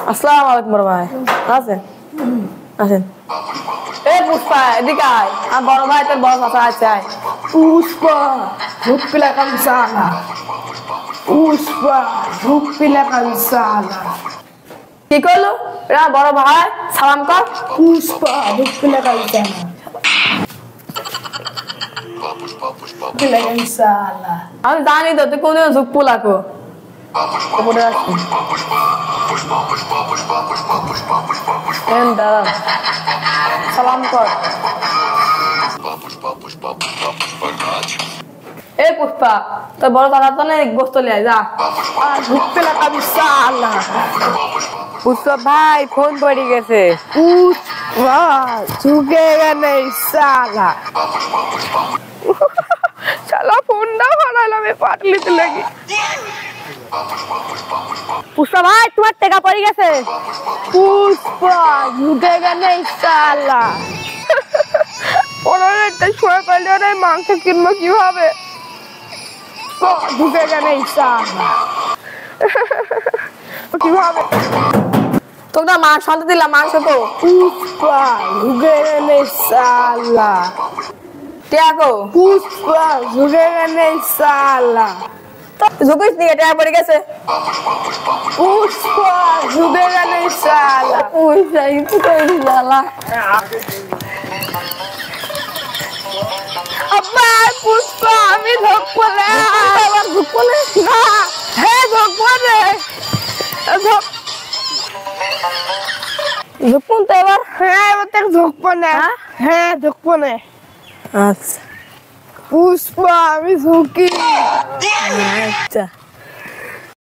আসসালামু আলাইকুম বড় ভাই আছেন আছেন এ পুষ্পা এদিকে আয় আমার বড় ভাই তোর বড় চাচা আছে পুষ্পা ঝুঁকপিলা কামসালা পুষ্পা ঝুঁকপিলা কামসালা কি করলো এরা বড় ভাই সালাম কর পুষ্পা ঝুঁকপিলা কামসালা ঝুঁকপিলা কামসালা আমি জানি তো তুই কোনদিন ঝুঁকপু লাগো উপরে আসছি দাঁড়া সালাম কর এ পুষ্পা তোর বড় দাদা তো নেই গোস্ত লিয়ে যা ঝুঁকপিলা কামসালা পুষ্পা ভাই ফোন পড়ে গেছে পুষ্পা ঝুঁকেগা নেই সালা শালা ফোনটা হারালাম পাটলিতে লাগি পুষ্পা ভাই তোমার টেকা পড়ে গেছে পুষ্পা ঝুঁকেগা নেই সালা ওনার একটা সময় পাইলে ওরা মাংস কিনবো কিভাবে ঝুঁকেগা নেই সালা কিভাবে তোকে না মাংস আনতে দিলাম মাংস তো পুষ্পা ঝুঁকেগা নেই সালা টেকা কো পুষ্পা ঝুঁকেগা নেই সালা ঝুঁকিস নি টেকা পড়ে গেছে পুষ্পা ঝুঁকেগা নেই সালা ওই যাই তো কই লালা আব্বা পুষ্পা আমি ধরবো না আবার ঝুঁকবো না না হ্যাঁ ধরবো না ঝুঁকুন তো এবার হ্যাঁ এবার তো ধরবো না হ্যাঁ ধরবো না আচ্ছা পুষ্পা আমি ঝুঁকি আচ্ছা